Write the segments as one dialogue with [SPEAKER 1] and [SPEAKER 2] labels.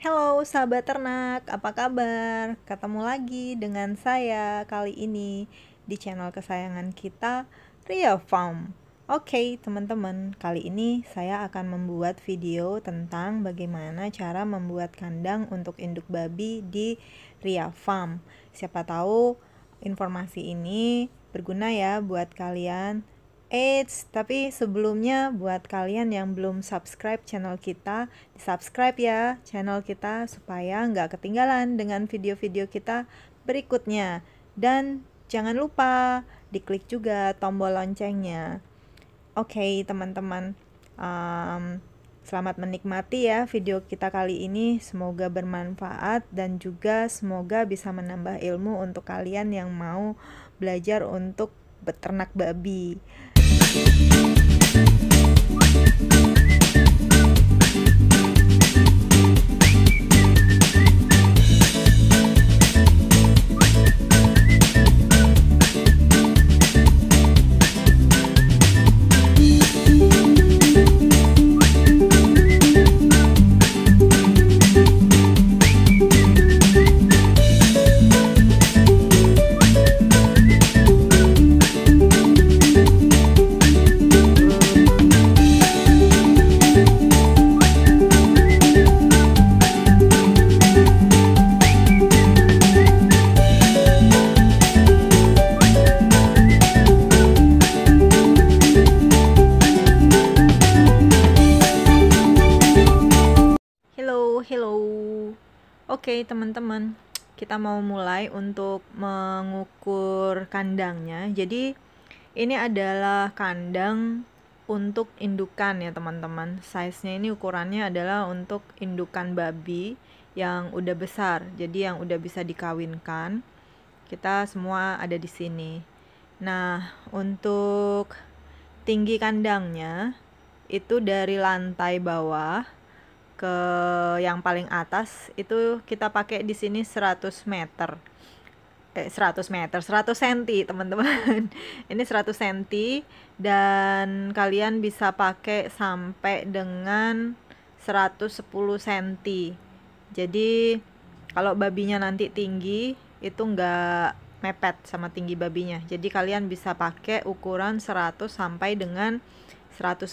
[SPEAKER 1] Halo sahabat ternak, apa kabar? Ketemu lagi dengan saya kali ini di channel kesayangan kita, Ria Farm. Oke teman-teman, kali ini saya akan membuat video tentang bagaimana cara membuat kandang untuk induk babi di Ria Farm. Siapa tahu informasi ini berguna ya buat kalian. Tapi sebelumnya buat kalian yang belum subscribe channel kita, di-subscribe ya channel kita supaya nggak ketinggalan dengan video-video kita berikutnya. Dan jangan lupa diklik juga tombol loncengnya. Oke teman-teman, selamat menikmati ya video kita kali ini. Semoga bermanfaat dan juga semoga bisa menambah ilmu untuk kalian yang mau belajar untuk beternak babi. Hello. Oke, teman-teman. Kita mau mulai untuk mengukur kandangnya. Jadi, ini adalah kandang untuk indukan ya, teman-teman. Size-nya ini ukurannya adalah untuk indukan babi yang udah besar. Jadi, yang udah bisa dikawinkan. Kita semua ada di sini. Nah, untuk tinggi kandangnya itu dari lantai bawah ke yang paling atas itu kita pakai di sini 100 meter. 100 meter, 100 cm, teman-teman. Ini 100 cm dan kalian bisa pakai sampai dengan 110 cm. Jadi kalau babinya nanti tinggi itu enggak mepet sama tinggi babinya. Jadi kalian bisa pakai ukuran 100 sampai dengan 110.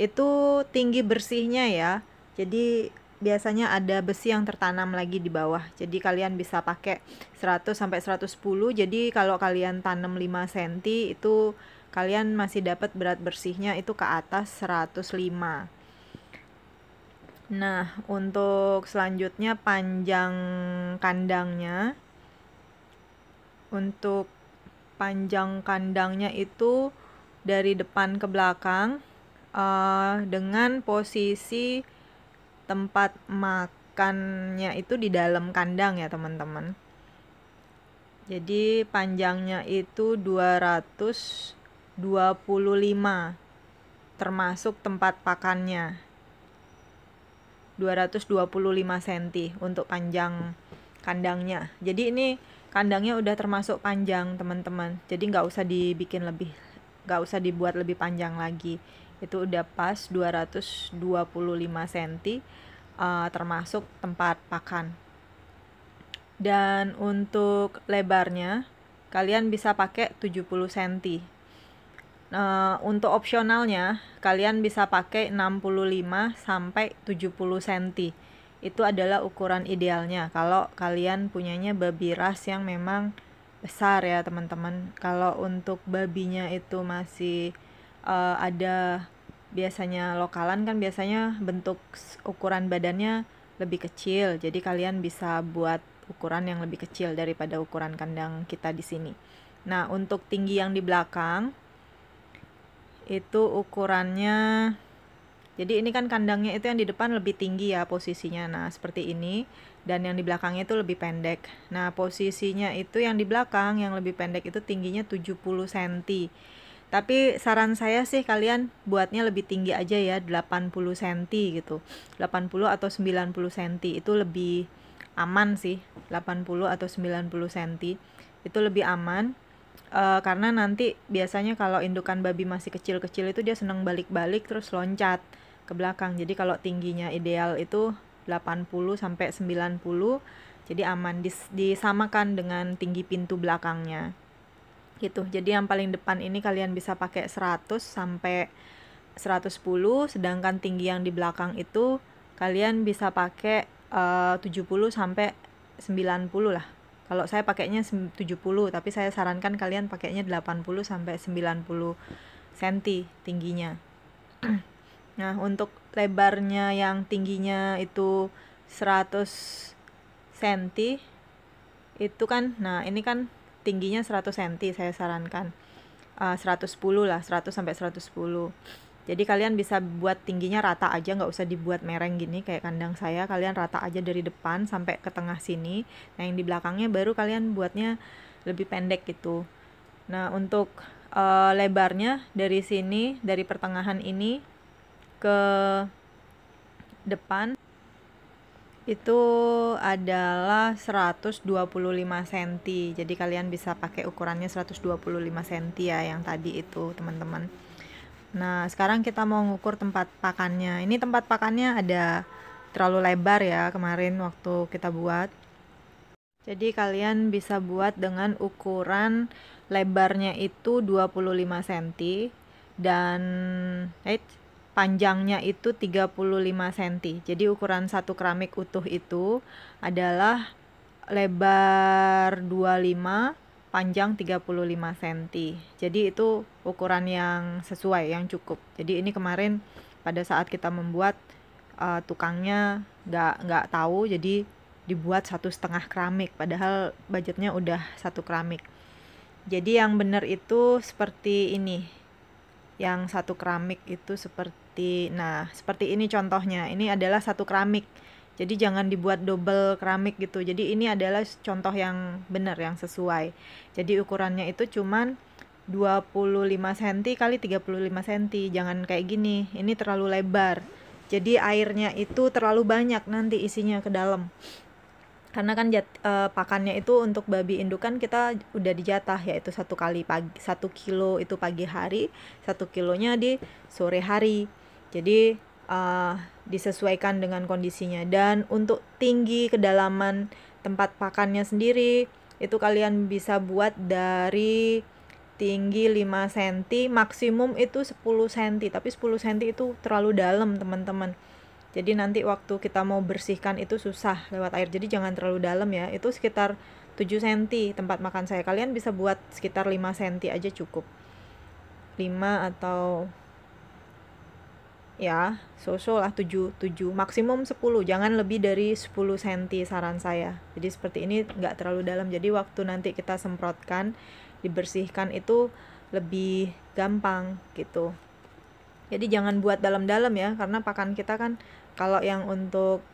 [SPEAKER 1] Itu tinggi bersihnya ya. Jadi biasanya ada besi yang tertanam lagi di bawah. Jadi kalian bisa pakai 100 sampai 110. Jadi kalau kalian tanam 5 cm itu kalian masih dapat berat bersihnya itu ke atas 105. Nah, untuk selanjutnya panjang kandangnya. Untuk panjang kandangnya itu dari depan ke belakang dengan posisi tempat makannya itu di dalam kandang ya, teman-teman. Jadi panjangnya itu 225 termasuk tempat pakannya. 225 cm untuk panjang kandangnya. Jadi ini kandangnya udah termasuk panjang, teman-teman. Jadi nggak usah dibuat lebih panjang lagi. Itu udah pas 225 cm termasuk tempat pakan. Dan untuk lebarnya kalian bisa pakai 70 cm. Untuk opsionalnya kalian bisa pakai 65 sampai 70 cm. Itu adalah ukuran idealnya kalau kalian punyanya babi ras yang memang besar ya, teman-teman. Kalau untuk babinya itu masih ada biasanya lokalan kan biasanya bentuk ukuran badannya lebih kecil. Jadi kalian bisa buat ukuran yang lebih kecil daripada ukuran kandang kita di sini. Nah, untuk tinggi yang di belakang itu ukurannya, jadi ini kan kandangnya itu yang di depan lebih tinggi ya posisinya. Nah, seperti ini. Dan yang di belakangnya itu lebih pendek. Nah, posisinya itu yang di belakang yang lebih pendek itu tingginya 70 cm. Tapi saran saya sih kalian buatnya lebih tinggi aja ya, 80 cm gitu. 80 atau 90 cm itu lebih aman sih. 80 atau 90 cm itu lebih aman. Karena nanti biasanya kalau indukan babi masih kecil-kecil itu dia senang balik-balik terus loncat ke belakang. Jadi kalau tingginya ideal itu 80 sampai 90. Jadi aman, disamakan dengan tinggi pintu belakangnya. Gitu. Jadi yang paling depan ini kalian bisa pakai 100 sampai 110, sedangkan tinggi yang di belakang itu kalian bisa pakai 70 sampai 90 lah. Kalau saya pakainya 70, tapi saya sarankan kalian pakainya 80 sampai 90 cm tingginya. Nah, untuk lebarnya yang tingginya itu 100 cm itu kan, nah ini kan tingginya 100 cm, saya sarankan 110 lah, 100 sampai 110. Jadi kalian bisa buat tingginya rata aja, nggak usah dibuat mereng gini kayak kandang saya. Kalian rata aja dari depan sampai ke tengah sini. Nah, yang di belakangnya baru kalian buatnya lebih pendek gitu. Nah, untuk lebarnya dari sini, dari pertengahan ini ke depan itu adalah 125 cm. Jadi kalian bisa pakai ukurannya 125 cm ya yang tadi itu, teman-teman. Nah, sekarang kita mau ngukur tempat pakannya. Ini tempat pakannya ada terlalu lebar ya kemarin waktu kita buat. Jadi kalian bisa buat dengan ukuran lebarnya itu 25 cm dan panjangnya itu 35 cm. Jadi ukuran satu keramik utuh itu adalah lebar 25, panjang 35 cm. Jadi itu ukuran yang sesuai, yang cukup. Jadi ini kemarin pada saat kita membuat tukangnya nggak tahu, jadi dibuat 1,5 keramik. Padahal budgetnya udah 1 keramik. Jadi yang benar itu seperti ini. Yang 1 keramik itu seperti, nah seperti ini contohnya. Ini adalah 1 keramik. Jadi jangan dibuat double keramik gitu. Jadi ini adalah contoh yang benar, yang sesuai. Jadi ukurannya itu cuman 25 cm kali 35 cm. Jangan kayak gini. Ini terlalu lebar. Jadi airnya itu terlalu banyak nanti isinya ke dalam. Karena kan pakannya itu untuk babi indukan kita udah dijatah, yaitu 1 kali pagi, 1 kilo itu pagi hari, 1 kilonya di sore hari. Jadi disesuaikan dengan kondisinya. Dan untuk tinggi kedalaman tempat pakannya sendiri itu kalian bisa buat dari tinggi 5 cm, maksimum itu 10 cm. Tapi 10 cm itu terlalu dalam, teman-teman. Jadi nanti waktu kita mau bersihkan itu susah lewat air. Jadi jangan terlalu dalam ya. Itu sekitar 7 cm tempat makan saya. Kalian bisa buat sekitar 5 cm aja cukup. 5 atau ya so-so lah 7 maksimum 10, jangan lebih dari 10 cm saran saya. Jadi seperti ini nggak terlalu dalam, jadi waktu nanti kita semprotkan, dibersihkan itu lebih gampang gitu. Jadi jangan buat dalam-dalam ya, karena pakan kita kan kalau yang untuk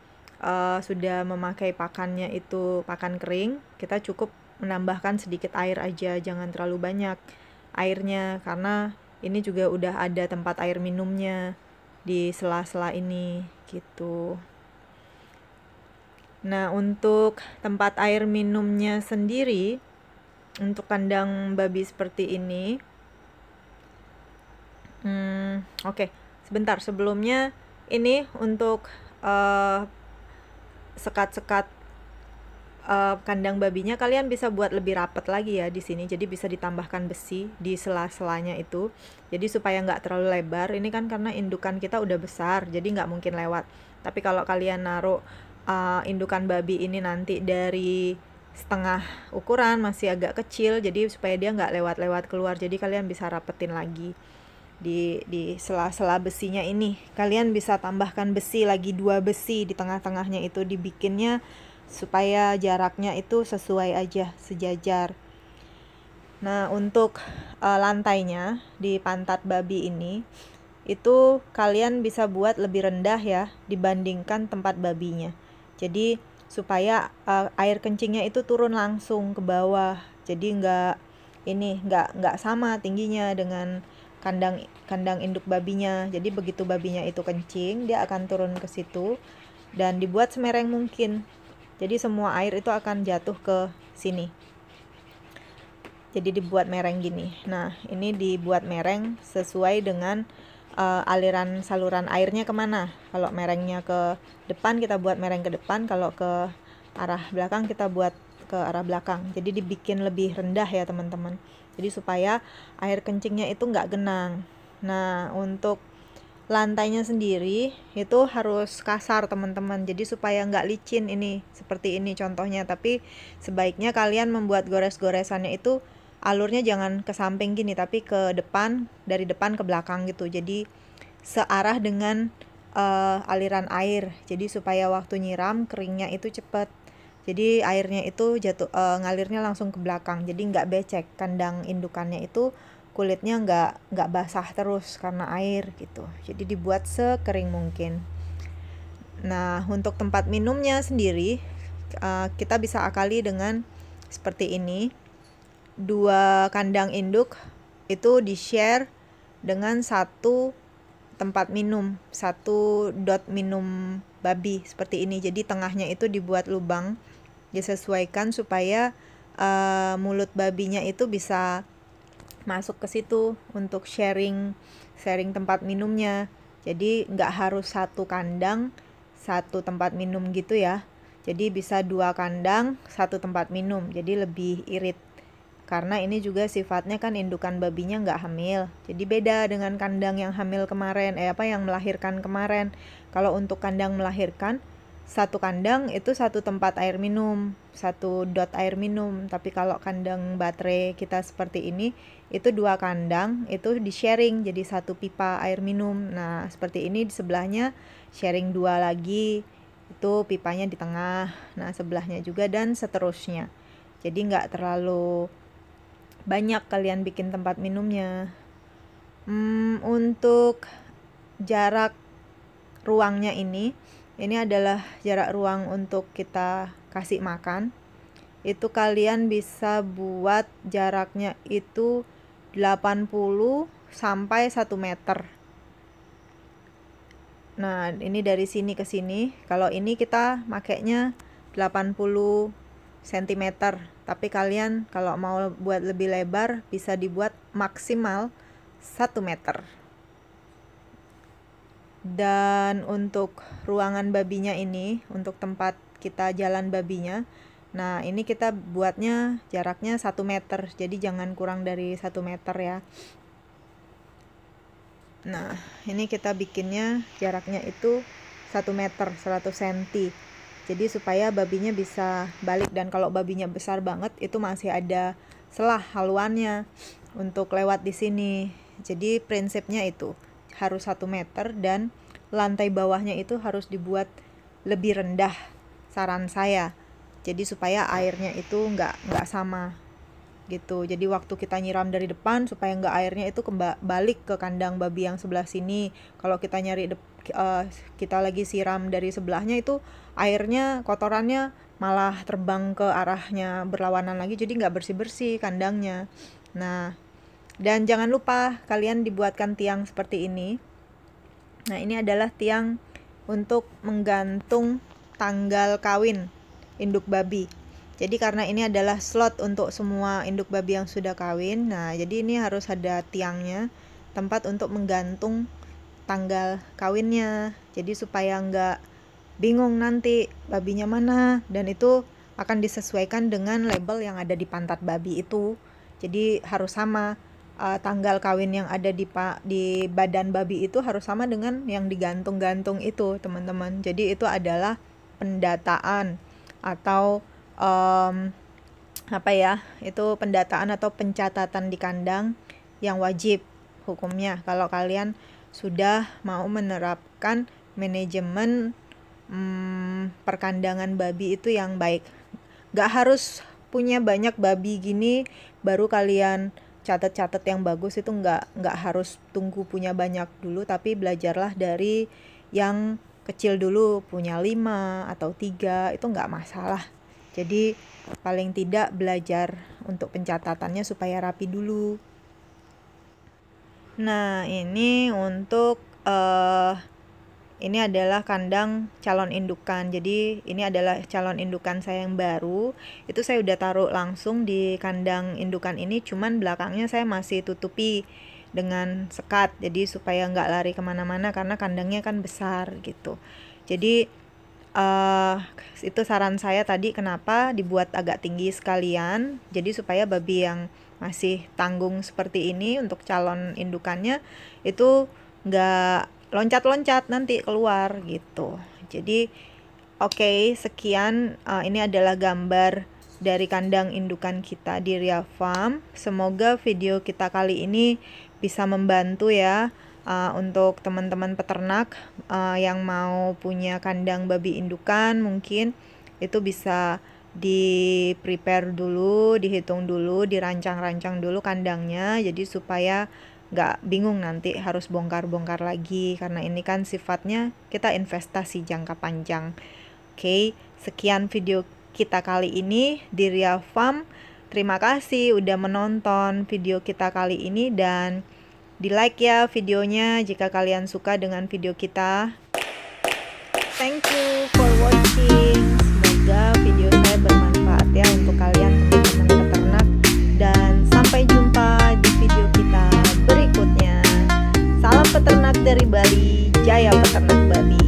[SPEAKER 1] sudah memakai pakannya itu pakan kering, kita cukup menambahkan sedikit air aja, jangan terlalu banyak airnya, karena ini juga udah ada tempat air minumnya di sela-sela ini gitu. Nah, untuk tempat air minumnya sendiri untuk kandang babi seperti ini, oke, sebentar, sebelumnya ini untuk sekat-sekat kandang babinya kalian bisa buat lebih rapat lagi ya di sini. Jadi bisa ditambahkan besi di sela-selanya itu. Jadi supaya nggak terlalu lebar. Ini kan karena indukan kita udah besar, jadi nggak mungkin lewat. Tapi kalau kalian naruh indukan babi ini nanti dari setengah ukuran, masih agak kecil, jadi supaya dia nggak lewat-lewat keluar. Jadi kalian bisa rapetin lagi di sela-sela besinya ini. Kalian bisa tambahkan besi lagi, 2 besi di tengah-tengahnya itu, dibikinnya supaya jaraknya itu sesuai aja, sejajar. Nah, untuk lantainya di pantat babi ini itu kalian bisa buat lebih rendah ya dibandingkan tempat babinya. Jadi supaya air kencingnya itu turun langsung ke bawah. Jadi nggak sama tingginya dengan kandang induk babinya. Jadi begitu babinya itu kencing, dia akan turun ke situ dan dibuat semereng mungkin. Jadi semua air itu akan jatuh ke sini. Jadi dibuat mereng gini. Nah, ini dibuat mereng sesuai dengan aliran saluran airnya kemana. Kalau merengnya ke depan kita buat mereng ke depan, kalau ke arah belakang kita buat ke arah belakang. Jadi dibikin lebih rendah ya teman-teman. Jadi supaya air kencingnya itu nggak genang. Nah, untuk lantainya sendiri itu harus kasar teman-teman, jadi supaya nggak licin ini seperti ini contohnya. Tapi sebaiknya kalian membuat gores-goresannya itu alurnya jangan ke samping gini, tapi ke depan, dari depan ke belakang gitu, jadi searah dengan aliran air, jadi supaya waktu nyiram keringnya itu cepet. Jadi airnya itu jatuh ngalirnya langsung ke belakang, jadi nggak becek. Kandang indukannya itu kulitnya nggak basah terus karena air gitu. Jadi dibuat sekering mungkin. Nah, untuk tempat minumnya sendiri kita bisa akali dengan seperti ini. 2 kandang induk itu di-share dengan 1 tempat minum, 1 dot minum babi seperti ini. Jadi tengahnya itu dibuat lubang, disesuaikan supaya mulut babinya itu bisa masuk ke situ untuk sharing tempat minumnya. Jadi nggak harus 1 kandang 1 tempat minum gitu ya. Jadi bisa 2 kandang 1 tempat minum, jadi lebih irit. Karena ini juga sifatnya kan indukan babinya nggak hamil, jadi beda dengan kandang yang hamil kemarin, yang melahirkan kemarin. Kalau untuk kandang melahirkan, 1 kandang itu 1 tempat air minum, 1 dot air minum. Tapi kalau kandang baterai kita seperti ini, itu 2 kandang itu di sharing jadi 1 pipa air minum. Nah seperti ini, di sebelahnya sharing 2 lagi, itu pipanya di tengah, nah sebelahnya juga, dan seterusnya. Jadi nggak terlalu banyak kalian bikin tempat minumnya. Untuk jarak ruangnya ini adalah jarak ruang untuk kita kasih makan. Itu kalian bisa buat jaraknya itu 80 sampai 1 meter. Nah, ini dari sini ke sini. Kalau ini kita makainya 80 cm. Tapi kalian kalau mau buat lebih lebar bisa dibuat maksimal 1 meter. Dan untuk ruangan babinya ini, untuk tempat kita jalan babinya, nah ini kita buatnya jaraknya 1 meter, jadi jangan kurang dari 1 meter ya. Nah ini kita bikinnya jaraknya itu 1 meter 100 cm, jadi supaya babinya bisa balik. Dan kalau babinya besar banget itu masih ada selah haluannya untuk lewat di sini. Jadi prinsipnya itu harus 1 meter, dan lantai bawahnya itu harus dibuat lebih rendah, saran saya. Jadi supaya airnya itu nggak sama gitu. Jadi waktu kita nyiram dari depan, supaya nggak airnya itu balik ke kandang babi yang sebelah sini. Kalau kita kita lagi siram dari sebelahnya, itu airnya, kotorannya malah terbang ke arahnya berlawanan lagi, jadi nggak bersih-bersih kandangnya. Nah, dan jangan lupa kalian dibuatkan tiang seperti ini. Nah ini adalah tiang untuk menggantung tanggal kawin induk babi. Jadi karena ini adalah slot untuk semua induk babi yang sudah kawin, nah jadi ini harus ada tiangnya, tempat untuk menggantung tanggal kawinnya. Jadi supaya nggak bingung nanti babinya mana, dan itu akan disesuaikan dengan label yang ada di pantat babi itu. Jadi harus sama, tanggal kawin yang ada di badan babi itu harus sama dengan yang digantung-gantung itu teman-teman. Jadi itu adalah pendataan atau itu pendataan atau pencatatan di kandang yang wajib hukumnya kalau kalian sudah mau menerapkan manajemen perkandangan babi itu yang baik. Gak harus punya banyak babi gini baru kalian catat-catat yang bagus, itu nggak harus tunggu punya banyak dulu, tapi belajarlah dari yang kecil dulu, punya 5 atau 3 itu nggak masalah. Jadi paling tidak belajar untuk pencatatannya supaya rapi dulu. Nah ini untuk ini adalah kandang calon indukan. Jadi ini adalah calon indukan saya yang baru. Itu saya udah taruh langsung di kandang indukan ini, cuman belakangnya saya masih tutupi dengan sekat, jadi supaya nggak lari kemana-mana karena kandangnya kan besar gitu. Jadi itu saran saya tadi kenapa dibuat agak tinggi sekalian, jadi supaya babi yang masih tanggung seperti ini untuk calon indukannya itu nggak loncat-loncat nanti keluar gitu. Jadi oke, sekian, ini adalah gambar dari kandang indukan kita di Ria Farm. Semoga video kita kali ini bisa membantu ya untuk teman-teman peternak yang mau punya kandang babi indukan, mungkin itu bisa di prepare dulu, dihitung dulu, dirancang-rancang dulu kandangnya, jadi supaya nggak bingung nanti harus bongkar-bongkar lagi, karena ini kan sifatnya kita investasi jangka panjang. Oke, sekian video kita kali ini di Ria Farm. Terima kasih udah menonton video kita kali ini, dan di like ya videonya jika kalian suka dengan video kita. Thank you for watching. Semoga video saya bermanfaat ya untuk kalian teman-teman peternak, dan sampai jumpa di video kita berikutnya. Salam peternak dari Bali, Jaya Peternak Babi.